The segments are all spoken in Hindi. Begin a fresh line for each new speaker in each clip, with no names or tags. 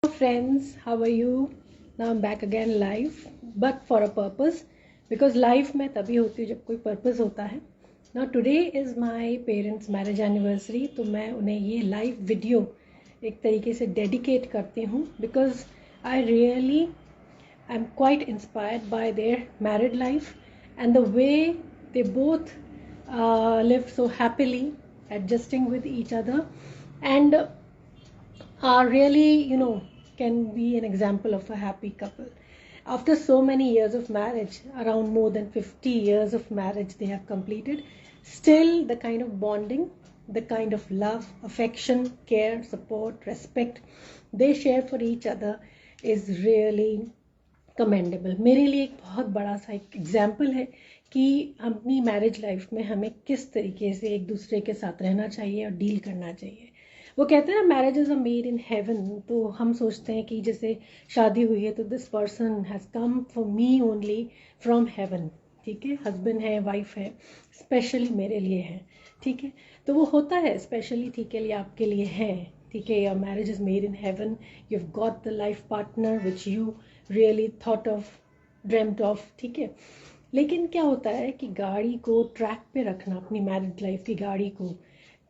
Friends, how are you? Now I'm back again live, but for a purpose, because life में तभी होती है जब कोई purpose होता है. Now today is my parents' marriage anniversary, तो मैं उन्हें ये live video एक तरीके से dedicate करती हूँ because I really am quite inspired by their married life and the way they both live so happily, adjusting with each other, and are really, can be an example of a happy couple. After so many years of marriage, around more than 50 years of marriage they have completed, still the kind of bonding, the kind of love, affection, care, support, respect they share for each other is really commendable. मेरे लिए एक बहुत बड़ा सा एक एग्जाम्पल है कि अपनी मैरिज लाइफ में हमें किस तरीके से एक दूसरे के साथ रहना चाहिए और डील करना चाहिए. वो कहते हैं ना, marriage is a made in heaven. तो हम सोचते हैं कि जैसे शादी हुई है तो this person has come for me only from heaven. ठीक है, हस्बैंड है, वाइफ है, स्पेशली मेरे लिए है. ठीक है, तो वो होता है स्पेशली ठीक के लिए, आपके लिए है. ठीक है, your marriage is made in heaven. You have got the life partner which you really thought of, dreamed of. ठीक है, लेकिन क्या होता है कि गाड़ी को ट्रैक पे रखना, अपनी मैरिड लाइफ की गाड़ी को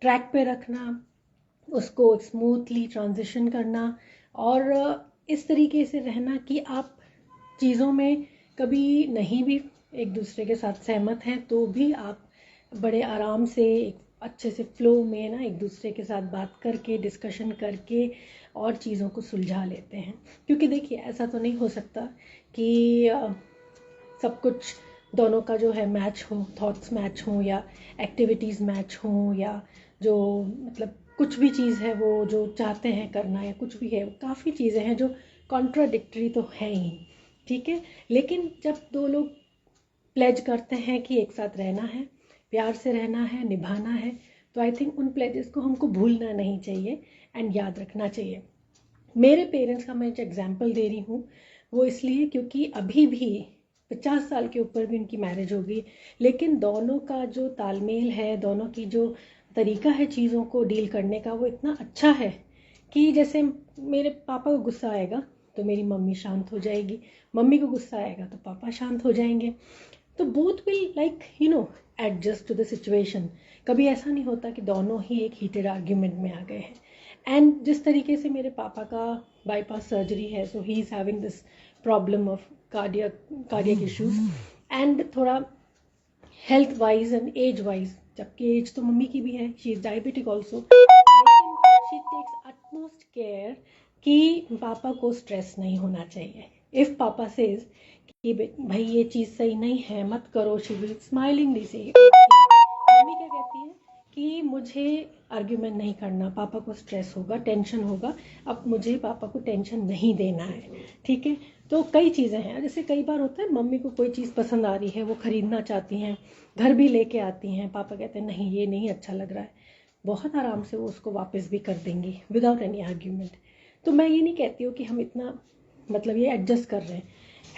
ट्रैक पे रखना, उसको स्मूथली ट्रांजिशन करना और इस तरीके से रहना कि आप चीज़ों में कभी नहीं भी एक दूसरे के साथ सहमत हैं तो भी आप बड़े आराम से एक अच्छे से फ्लो में ना एक दूसरे के साथ बात करके, डिस्कशन करके और चीज़ों को सुलझा लेते हैं. क्योंकि देखिए, ऐसा तो नहीं हो सकता कि सब कुछ दोनों का जो है मैच हो, थॉट्स मैच हो या एक्टिविटीज़ मैच हो या जो मतलब कुछ भी चीज़ है वो जो चाहते हैं करना या कुछ भी है. काफ़ी चीज़ें हैं जो कॉन्ट्राडिक्टरी तो हैं ही. ठीक है, लेकिन जब दो लोग प्लेज करते हैं कि एक साथ रहना है, प्यार से रहना है, निभाना है, तो आई थिंक उन प्लेजेस को हमको भूलना नहीं चाहिए एंड याद रखना चाहिए. मेरे पेरेंट्स का मैं जो एग्जाम्पल दे रही हूँ वो इसलिए क्योंकि अभी भी 50 साल के ऊपर भी उनकी मैरिज हो गई, लेकिन दोनों का जो तालमेल है, दोनों की जो तरीका है चीज़ों को डील करने का, वो इतना अच्छा है कि जैसे मेरे पापा को गुस्सा आएगा तो मेरी मम्मी शांत हो जाएगी, मम्मी को गुस्सा आएगा तो पापा शांत हो जाएंगे. तो both will like adjust to the situation. कभी ऐसा नहीं होता कि दोनों ही एक हीटेड आर्ग्यूमेंट में आ गए हैं. एंड जिस तरीके से मेरे पापा का बाईपास सर्जरी है, so he is having this problem of cardiac issues and थोड़ा health wise and age wise, जबकि एज तो मम्मी की भी है, शी इज़ डायबिटिक ऑल्सो, लेकिन शी टेक्स अटमोस्ट केयर कि पापा को स्ट्रेस नहीं होना चाहिए. इफ़ पापा सेज कि भाई ये चीज़ सही नहीं है, मत करो, शी विल स्माइलिंगली से. मम्मी क्या कहती है कि मुझे आर्ग्यूमेंट नहीं करना, पापा को स्ट्रेस होगा, टेंशन होगा, अब मुझे पापा को टेंशन नहीं देना है. ठीक है, तो कई चीज़ें हैं. जैसे कई बार होता है मम्मी को कोई चीज़ पसंद आ रही है, वो ख़रीदना चाहती हैं, घर भी लेके आती हैं, पापा कहते हैं नहीं ये नहीं अच्छा लग रहा है, बहुत आराम से वो उसको वापस भी कर देंगी विदाउट एनी आर्ग्यूमेंट. तो मैं ये नहीं कहती हूँ कि हम इतना मतलब ये एडजस्ट कर रहे हैं.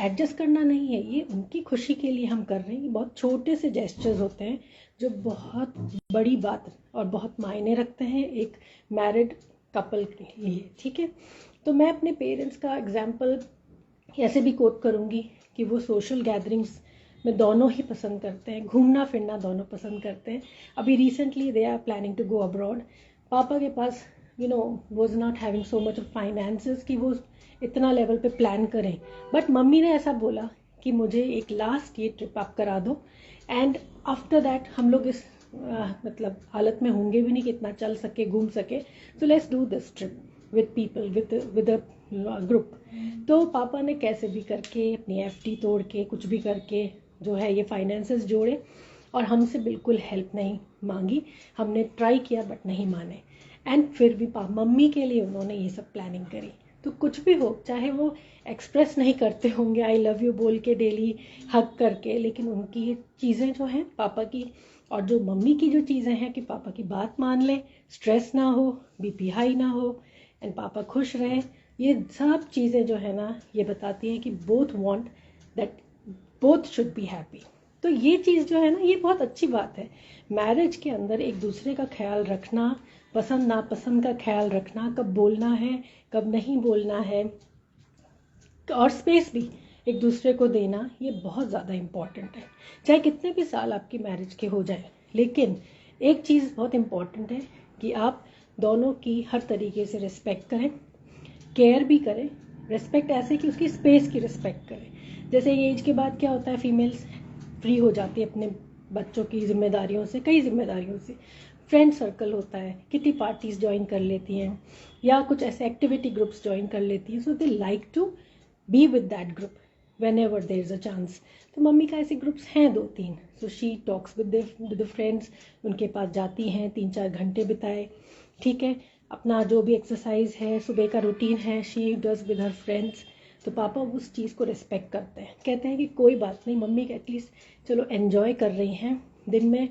एडजस्ट करना नहीं है, ये उनकी खुशी के लिए हम कर रहे हैं. ये बहुत छोटे से जेस्चर्स होते हैं जो बहुत बड़ी बात और बहुत मायने रखते हैं एक मैरिड कपल के लिए. ठीक है, तो मैं अपने पेरेंट्स का एग्जाम्पल ऐसे भी कोट करूँगी कि वो सोशल गैदरिंग्स में दोनों ही पसंद करते हैं, घूमना फिरना दोनों पसंद करते हैं. अभी recently they are planning to go abroad. Papa के पास was not having so much of finances कि वो इतना लेवल पे प्लान करें, बट मम्मी ने ऐसा बोला कि मुझे एक लास्ट ये ट्रिप आप करा दो एंड आफ्टर दैट हम लोग इस मतलब हालत में होंगे भी नहीं कि इतना चल सके, घूम सके, so let's do this trip with people, with a group. तो पापा ने कैसे भी करके अपनी एफडी तोड़ के कुछ भी करके जो है ये फाइनेंसेस जोड़े और हमसे बिल्कुल हेल्प नहीं मांगी. हमने ट्राई किया बट नहीं माने एंड फिर भी मम्मी के लिए उन्होंने ये सब प्लानिंग करी. तो कुछ भी हो, चाहे वो एक्सप्रेस नहीं करते होंगे आई लव यू बोल के डेली हग करके, लेकिन उनकी चीज़ें जो हैं पापा की और जो मम्मी की जो चीज़ें हैं कि पापा की बात मान ले, स्ट्रेस ना हो, बीपी हाई ना हो एंड पापा खुश रहें, ये सब चीज़ें जो है ना ये बताती हैं कि both want that both should be happy. तो ये चीज़ जो है ना ये बहुत अच्छी बात है. मैरिज के अंदर एक दूसरे का ख्याल रखना, पसंद नापसंद का ख्याल रखना, कब बोलना है कब नहीं बोलना है, और स्पेस भी एक दूसरे को देना, ये बहुत ज़्यादा इम्पॉर्टेंट है। चाहे कितने भी साल आपकी मैरिज के हो जाए, लेकिन एक चीज़ बहुत इम्पॉर्टेंट है कि आप दोनों की हर तरीके से रिस्पेक्ट करें, केयर भी करें। रिस्पेक्ट ऐसे कि उसकी स्पेस की रिस्पेक्ट करें। जैसे ये एज के बाद क्या होता है, फीमेल्स फ्री हो जाती है अपने बच्चों की जिम्मेदारियों से, कई जिम्मेदारियों से। फ्रेंड सर्कल होता है, किटी पार्टीज ज्वाइन कर लेती हैं या कुछ ऐसे एक्टिविटी ग्रुप्स ज्वाइन कर लेती हैं। So they like to be with that group whenever there is a chance. तो मम्मी का ऐसे ग्रुप्स हैं 2-3। So she talks with the friends, उनके पास जाती हैं, 3-4 घंटे बिताए, ठीक है। अपना जो भी एक्सरसाइज है, सुबह का रूटीन है, she does with her friends. तो पापा उस चीज़ को रिस्पेक्ट करते हैं, कहते हैं कि कोई बात नहीं, मम्मी का एटलीस्ट चलो एन्जॉय कर रही हैं, दिन में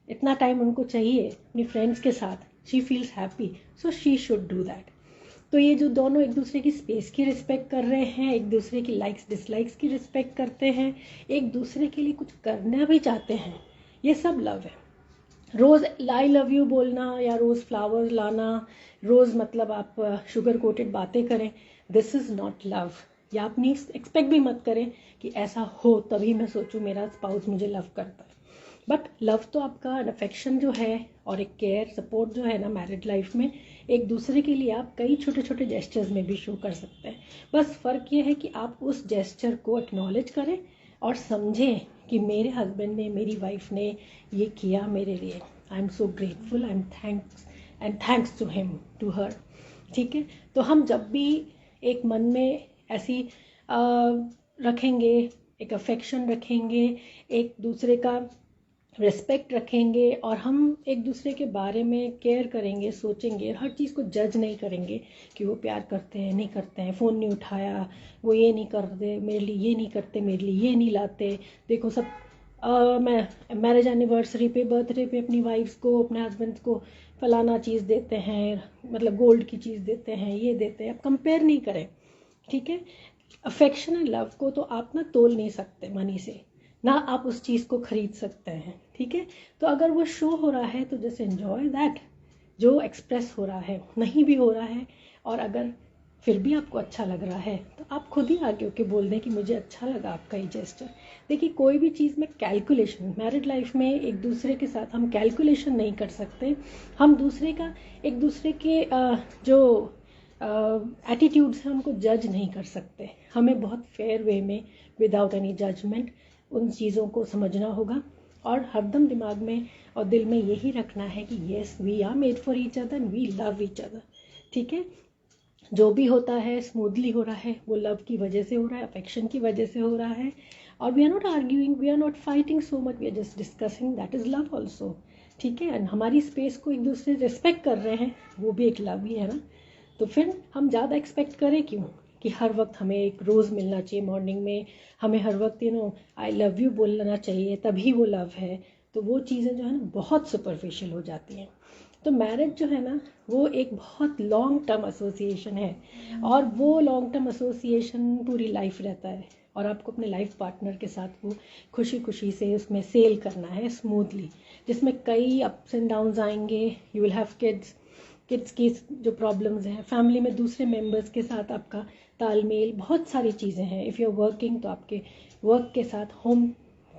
इतना टाइम उनको चाहिए अपनी फ्रेंड्स के साथ, she feels happy, so she should do that. तो ये जो दोनों एक दूसरे की स्पेस की रिस्पेक्ट कर रहे हैं, एक दूसरे की लाइक्स डिसलाइक्स की रिस्पेक्ट करते हैं, एक दूसरे के लिए कुछ करना भी चाहते हैं, ये सब लव है। रोज़ आई लव यू बोलना या रोज़ फ्लावर्स लाना, रोज़ मतलब आप शुगर कोटेड बातें करें, दिस इज़ नॉट लव। या आप नहीं एक्सपेक्ट भी मत करें कि ऐसा हो तभी मैं सोचूं मेरा स्पाउस मुझे लव करता है। बट लव तो आपका अफेक्शन जो है और एक केयर सपोर्ट जो है ना मैरिड लाइफ में, एक दूसरे के लिए आप कई छोटे छोटे जेस्चर्स में भी शो कर सकते हैं। बस फ़र्क ये है कि आप उस जेस्चर को एक्नॉलेज करें और समझें कि मेरे हस्बैंड ने, मेरी वाइफ ने ये किया मेरे लिए, I am so grateful, I am thanks to him, to her, ठीक है। तो हम जब भी एक मन में ऐसी रखेंगे, एक अफेक्शन रखेंगे, एक दूसरे का रिस्पेक्ट रखेंगे और हम एक दूसरे के बारे में केयर करेंगे, सोचेंगे, हर चीज़ को जज नहीं करेंगे कि वो प्यार करते हैं नहीं करते हैं, फ़ोन नहीं उठाया, वो ये नहीं करते मेरे लिए, ये नहीं करते मेरे लिए, ये नहीं लाते, देखो सब मैं मैरिज एनिवर्सरी पे, बर्थडे पे अपनी वाइफ्स को, अपने हस्बैंड को फलाना चीज़ देते हैं, मतलब गोल्ड की चीज़ देते हैं, ये देते हैं। आप कंपेयर नहीं करें, ठीक है। अफेक्शन एंड लव को तो आप ना तोल नहीं सकते मनी से, ना आप उस चीज़ को खरीद सकते हैं, ठीक है। तो अगर वो शो हो रहा है तो जस्ट एंजॉय दैट, जो एक्सप्रेस हो रहा है। नहीं भी हो रहा है और अगर फिर भी आपको अच्छा लग रहा है तो आप खुद ही आगे होके बोल दें कि मुझे अच्छा लगा आपका ये जेस्चर। देखिए कोई भी चीज़ में कैलकुलेशन, मैरिड लाइफ में एक दूसरे के साथ हम कैलकुलेशन नहीं कर सकते। हम दूसरे का, एक दूसरे के जो एटीट्यूड्स हैं उनको जज नहीं कर सकते। हमें बहुत फेयर वे में, विदाउट एनी जजमेंट, उन चीज़ों को समझना होगा और हरदम दिमाग में और दिल में यही रखना है कि yes we are made for each other and we love each other, ठीक है। जो भी होता है स्मूथली हो रहा है, वो लव की वजह से हो रहा है, अफेक्शन की वजह से हो रहा है। और we are not arguing, we are not fighting so much, we are just discussing, that is love also, ठीक है। एंड हमारी स्पेस को एक दूसरे रिस्पेक्ट कर रहे हैं, वो भी एक लव ही है ना। तो फिर हम ज़्यादा एक्सपेक्ट करें क्यों कि हर वक्त हमें एक रोज़ मिलना चाहिए मॉर्निंग में, हमें हर वक्त आई लव यू बोलना चाहिए तभी वो लव है। तो वो चीज़ें जो है ना बहुत सुपरफिशियल हो जाती हैं। तो मैरिज जो है ना वो एक बहुत लॉन्ग टर्म एसोसिएशन है और वो लॉन्ग टर्म एसोसिएशन पूरी लाइफ रहता है और आपको अपने लाइफ पार्टनर के साथ वो खुशी खुशी से उसमें सेल करना है स्मूथली, जिसमें कई अप्स एंड डाउन्स आएंगे। यू विल हैव किड्स की जो प्रॉब्लम्स हैं, फैमिली में दूसरे मेंबर्स के साथ आपका तालमेल, बहुत सारी चीज़ें हैं। इफ़ यू आर वर्किंग तो आपके वर्क के साथ होम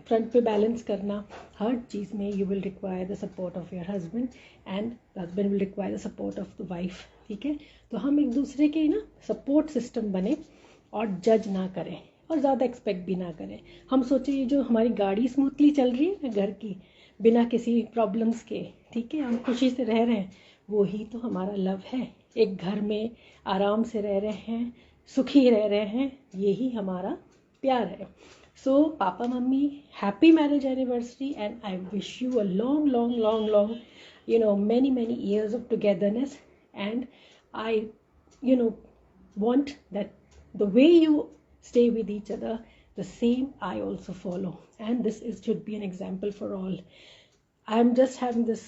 फ्रंट पे बैलेंस करना, हर चीज़ में you will require the support of your husband and the husband will require the support of the wife, ठीक है। तो हम एक दूसरे के ना सपोर्ट सिस्टम बने और जज ना करें और ज़्यादा एक्सपेक्ट भी ना करें। हम सोचें ये जो हमारी गाड़ी स्मूथली चल रही है ना घर की, बिना किसी प्रॉब्लम्स के, ठीक है, हम खुशी से रह रहे हैं, वो ही तो हमारा लव है। एक घर में आराम से रह रहे हैं, सुखी रह रहे हैं, यही हमारा प्यार है। सो papa mummy, happy marriage anniversary and I wish you a long long long long many years of togetherness, and I want that the way you stay with each other, the same I also follow, and this should be an example for all. I am just having this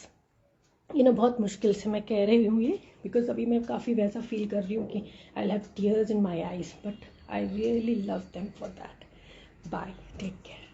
बहुत मुश्किल से मैं कह रही हूँ ये, बिकॉज अभी मैं काफ़ी वैसा फील कर रही हूँ कि I will have tears in my eyes, but I really love them for that. Bye, take care.